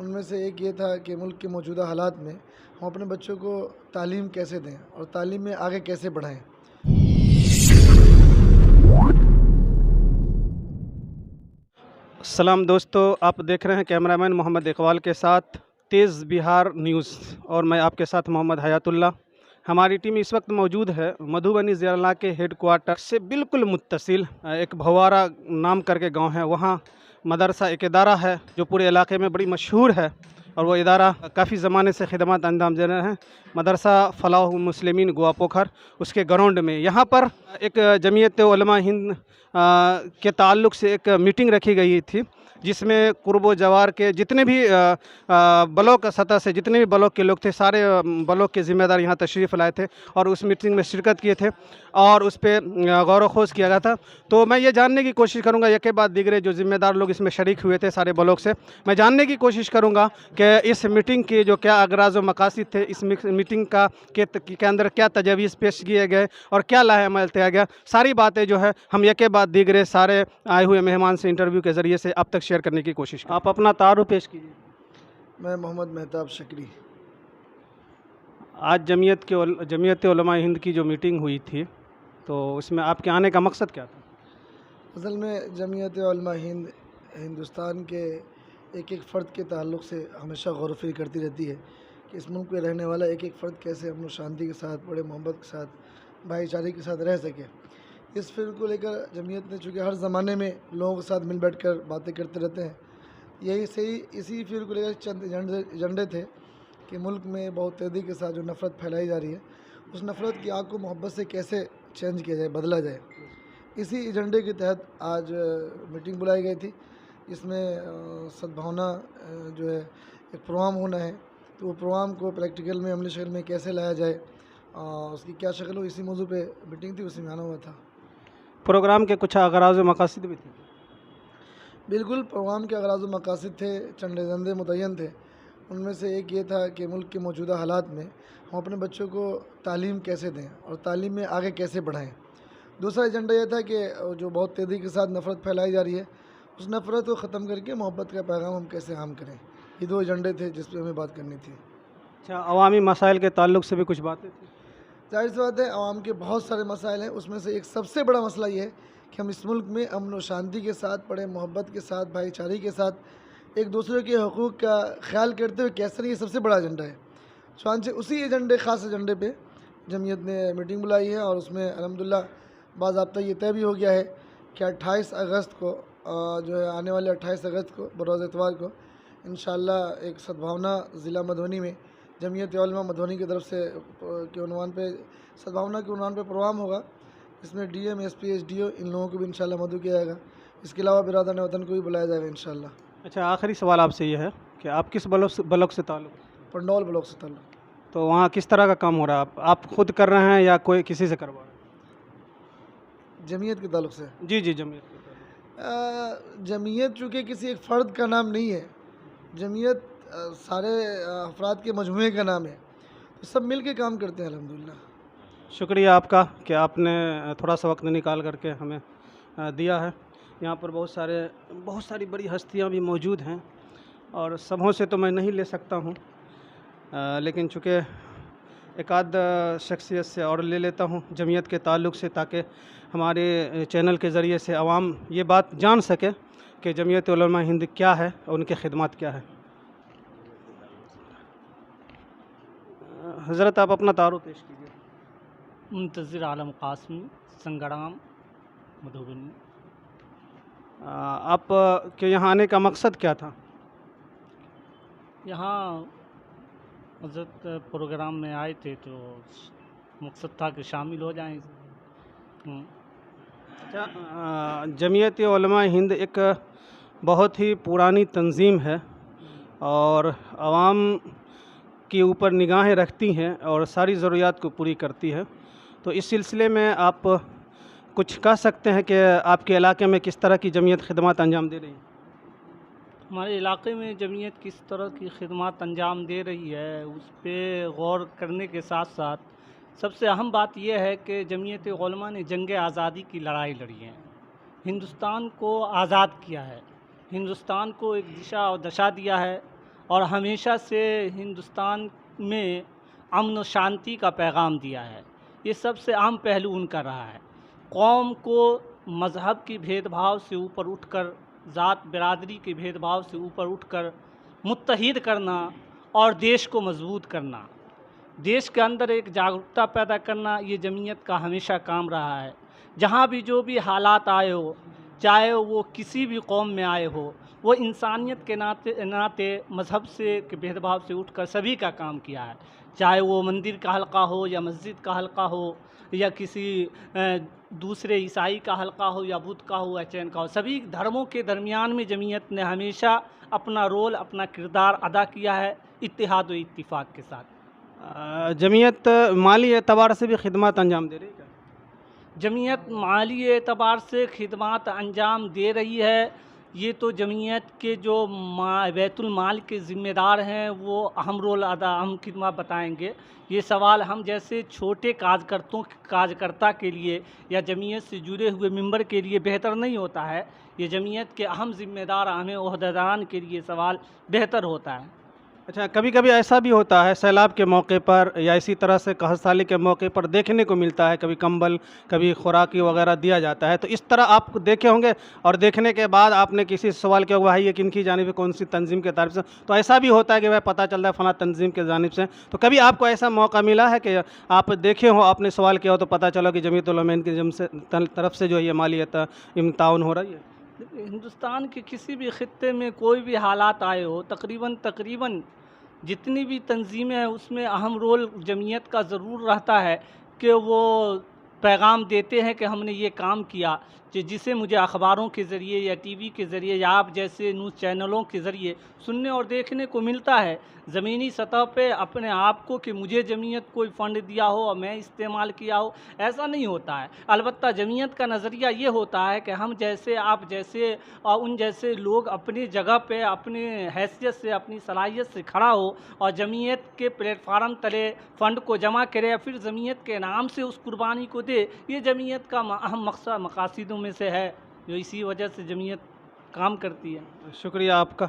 ان میں سے ایک یہ تھا کہ ملک کے موجودہ حالات میں ہم اپنے بچوں کو تعلیم کیسے دیں اور تعلیم میں آگے کیسے بڑھائیں۔ السلام دوستو، آپ دیکھ رہے ہیں کیمرہ مین محمد اقبال کے ساتھ تیز بہار نیوز، اور میں آپ کے ساتھ محمد حیات اللہ۔ ہماری ٹیم اس وقت موجود ہے مدھوبنی ضلع کے ہیڈ کوارٹر سے بالکل متصل ایک بھوارا نام کر کے گاؤں ہے، وہاں مدرسہ ایک ادارہ ہے جو پورے علاقے میں بڑی مشہور ہے، اور وہ ادارہ کافی زمانے سے خدمات انجام دے رہے ہیں۔ مدرسہ فلاح المسلمین گوا پوکھر، اس کے گراؤنڈ میں یہاں پر ایک جمعیت علماء ہند کے تعلق سے ایک میٹنگ رکھی گئی تھی، جس میں قرب و جوار کے جتنے بھی بلاک سطح سے جتنے بھی بلاک کے لوگ تھے، سارے بلاک کے ذمہ دار یہاں تشریف لائے تھے اور اس میٹنگ میں شرکت کیے تھے اور اس پہ غور و خوض کیا گیا تھا۔ تو میں یہ جاننے کی کوشش کروں گا، یکے بعد دیگرے جو ذمہ دار لوگ اس میں شریک ہوئے تھے سارے بلاک سے، میں جاننے کی کوشش کروں گا کہ اس میٹنگ کے جو کیا اغراض و مقاصد تھے، اس میٹنگ کا کے اندر کیا تجاویز پیش کیے گئے اور کیا لائحہ عمل کیا گیا، ساری باتیں جو ہے ہم یکے بعد دیگرے سارے آئے ہوئے مہمان سے انٹرویو کے ذریعے سے آپ تک شیئر کرنے کی کوشش کریں۔ آپ اپنا تعارف پیش کیجیے۔ میں محمد مہتاب شکری۔ آج جمعیت علماء ہند کی جو میٹنگ ہوئی تھی، تو اس میں آپ کے آنے کا مقصد کیا تھا؟ اصل میں جمعیت علماء ہند ہندوستان کے ایک ایک فرد کے تعلق سے ہمیشہ غور و فکر کرتی رہتی ہے کہ اس ملک میں رہنے والا ایک ایک فرد کیسے امن و شانتی کے ساتھ، بڑے محبت کے ساتھ، بھائی چارے کے ساتھ رہ سکے۔ اس فکر کو لے کر جمعیت نے، چونکہ ہر زمانے میں لوگوں کے ساتھ مل بیٹھ کر باتیں کرتے رہتے ہیں، اسی فکر کو لے کر چند ایجنڈے تھے کہ ملک میں بہت تیزی کے ساتھ جو نفرت پھیلائی جا رہی ہے، اس نفرت کی آگ کو محبت سے کیسے چینج کیا جائے، بدلا جائے۔ اسی ایجنڈے کے تحت آج میٹنگ بلائی گئی تھی، جس میں سدبھاونا جو ہے ایک پروگرام ہونا ہے، تو وہ پروگرام کو پریکٹیکل میں، عملی شکل میں کیسے لایا جائے، اس کی کیا شکل ہو، اسی موضوع پہ میٹنگ تھی، اسی میں آنا ہوا تھا۔ پروگرام کے کچھ اغراض و مقاصد بھی تھے؟ بالکل، پروگرام کے اغراض و مقاصد تھے، چند ایجنڈے متعین تھے۔ ان میں سے ایک یہ تھا کہ ملک کے موجودہ حالات میں ہم اپنے بچوں کو تعلیم کیسے دیں اور تعلیم میں آگے کیسے بڑھائیں۔ دوسرا ایجنڈا یہ تھا کہ جو بہت تیزی کے ساتھ نفرت پھیلائی جا رہی ہے، اس نفرت کو ختم کر کے محبت کا پیغام ہم کیسے عام کریں۔ یہ دو ایجنڈے تھے جس پہ ہمیں بات کرنی تھی۔ اچھا، عوامی مسائل کے تعلق سے بھی کچھ باتیں تھیں؟ ظاہر سی بات ہے، عوام کے بہت سارے مسائل ہیں، اس میں سے ایک سب سے بڑا مسئلہ یہ ہے کہ ہم اس ملک میں امن و شانتی کے ساتھ، بڑے محبت کے ساتھ، بھائی چارے کے ساتھ ایک دوسرے کے حقوق کا خیال کرتے ہوئے کیسے رہیں، یہ سب سے بڑا ایجنڈا ہے۔ چنانچہ اسی خاص ایجنڈے پہ جمعیت نے میٹنگ بلائی ہے، اور اس میں الحمدللہ باضابطہ یہ طے بھی ہو گیا ہے کہ 28 اگست کو جو ہے آنے والے 28 اگست کو بروز اتوار کو انشاءاللہ ایک سدبھاونا ضلع مدھوبنی میں جمعیت علماء مدھوبنی کی طرف سے کے عنوان پہ سدبھاونا کے عنوان پہ پروگرام ہوگا، اس میں D M, S P, S D O, ان لوگوں کو بھی انشاءاللہ مدعو کیا جائے گا۔ اس کے علاوہ برادران وطن کو بھی بلایا جائے گا انشاءاللہ۔ اچھا، آخری سوال آپ سے یہ ہے کہ آپ کس بلاک سے تعلق؟ پنڈول بلاک سے تعلق۔ تو وہاں کس طرح کا کام ہو رہا ہے؟ آپ خود کر رہے ہیں یا کوئی کسی سے کروا رہے ہیں؟ جمعیت کے تعلق سے؟ جی جمعیت کے تعلق۔ جمعیت چونکہ کسی ایک فرد کا نام نہیں ہے، جمعیت سارے افراد کے مجموعے کا نام ہے، تو سب مل کے کام کرتے ہیں الحمدللہ۔ شکریہ آپ کا کہ آپ نے تھوڑا سا وقت نکال کر کے ہمیں دیا ہے۔ یہاں پر بہت ساری بڑی ہستیاں بھی موجود ہیں، اور سبھوں سے تو میں نہیں لے سکتا ہوں، لیکن چونکہ ایک آدھ شخصیت سے اور لے لیتا ہوں جمعیت کے تعلق سے، تاکہ ہمارے چینل کے ذریعے سے عوام یہ بات جان سکے کہ جمعیت علماء ہند کیا ہے اور ان کے خدمات کیا ہے۔ حضرت آپ اپنا تعارف پیش کیجیے۔ منتظر عالم قاسمی، سنگرام، مدھوبنی۔ آپ کے یہاں آنے کا مقصد کیا تھا؟ یہاں حضرت پروگرام میں آئے تھے تو مقصد تھا کہ شامل ہو جائیں۔ اچھا، جمعیت علماء ہند ایک بہت ہی پرانی تنظیم ہے اور عوام کے اوپر نگاہیں رکھتی ہیں اور ساری ضروریات کو پوری کرتی ہے، تو اس سلسلے میں آپ کچھ کہہ سکتے ہیں کہ آپ کے علاقے میں کس طرح کی جمعیت خدمات انجام دے رہی ہے؟ ہمارے علاقے میں جمعیت کس طرح کی خدمات انجام دے رہی ہے، اس پہ غور کرنے کے ساتھ ساتھ سب سے اہم بات یہ ہے کہ جمعیت علماء نے جنگ آزادی کی لڑائی لڑی ہے، ہندوستان کو آزاد کیا ہے، ہندوستان کو ایک دشا اور دشا دیا ہے، اور ہمیشہ سے ہندوستان میں امن و شانتی کا پیغام دیا ہے. یہ سب سے اہم پہلو ان کا رہا ہے. قوم کو مذہب کی بھید بھاؤ سے اوپر اٹھ کر، ذات برادری کے بھید بھاؤ سے اوپر اٹھ کر متحد کرنا اور دیش کو مضبوط کرنا، دیش کے اندر ایک جاگرکتا پیدا کرنا، یہ جمعیت کا ہمیشہ کام رہا ہے. جہاں بھی جو بھی حالات آئے ہو، چاہے وہ کسی بھی قوم میں آئے ہو، وہ انسانیت کے ناطے مذہب سے کے بھید بھاؤ سے اٹھ کر سبھی کا کام کیا ہے. چاہے وہ مندر کا حلقہ ہو یا مسجد کا حلقہ ہو یا کسی دوسرے عیسائی کا حلقہ ہو یا بدھ کا ہو یا جین کا ہو، سبھی دھرموں کے درمیان میں جمعیت نے ہمیشہ اپنا رول، اپنا کردار ادا کیا ہے، اتحاد و اتفاق کے ساتھ. جمعیت مالی اعتبار سے بھی خدمات انجام دے رہی ہے کیا؟ جمعیت مالی اعتبار سے خدمات انجام دے رہی ہے. یہ تو جمعیت کے جو بیت المال کے ذمہ دار ہیں وہ اہم رول اہم خدمات بتائیں گے. یہ سوال ہم جیسے چھوٹے کارجکرتا کے لیے یا جمعیت سے جڑے ہوئے ممبر کے لیے بہتر نہیں ہوتا ہے. یہ جمعیت کے اہم ذمہ دار، اہم عہدیداران کے لیے سوال بہتر ہوتا ہے. اچھا، کبھی کبھی ایسا بھی ہوتا ہے سیلاب کے موقع پر یا اسی طرح سے قحط سالی کے موقع پر دیکھنے کو ملتا ہے، کبھی کمبل، کبھی خوراکی وغیرہ دیا جاتا ہے. تو اس طرح آپ دیکھے ہوں گے اور دیکھنے کے بعد آپ نے کسی سے سوال کیا ہوا ہے یہ کن کی جانب سے، کون سی تنظیم کے طرف سے؟ تو ایسا بھی ہوتا ہے کہ وہ پتہ چلتا ہے فلاں تنظیم کے جانب سے. تو کبھی آپ کو ایسا موقع ملا ہے کہ آپ دیکھے ہو، آپ نے سوال کیا ہو تو پتہ چلا کہ جمعیت علماء کی طرف سے جو ہے یہ مالی تعاون ہو رہی ہے؟ ہندوستان کے کسی بھی خطے میں کوئی بھی حالات آئے ہو، تقریباً جتنی بھی تنظیمیں ہیں اس میں اہم رول جمعیت کا ضرور رہتا ہے کہ وہ پیغام دیتے ہیں کہ ہم نے یہ کام کیا، جسے مجھے اخباروں کے ذریعے یا ٹی وی کے ذریعے یا آپ جیسے نیوز چینلوں کے ذریعے سننے اور دیکھنے کو ملتا ہے. زمینی سطح پہ اپنے آپ کو کہ مجھے جمعیت کوئی فنڈ دیا ہو اور میں استعمال کیا ہو، ایسا نہیں ہوتا ہے. البتہ جمعیت کا نظریہ یہ ہوتا ہے کہ ہم جیسے، آپ جیسے اور ان جیسے لوگ اپنی جگہ پہ اپنی حیثیت سے، اپنی صلاحیت سے کھڑا ہو اور جمعیت کے پلیٹ فارم تلے فنڈ کو جمع کرے یا پھر جمعیت کے نام سے اس قربانی کو دے. یہ جمعیت کا اہم مقاصدوں میں سے ہے، جو اسی وجہ سے جمعیت کام کرتی ہے. شکریہ آپ کا.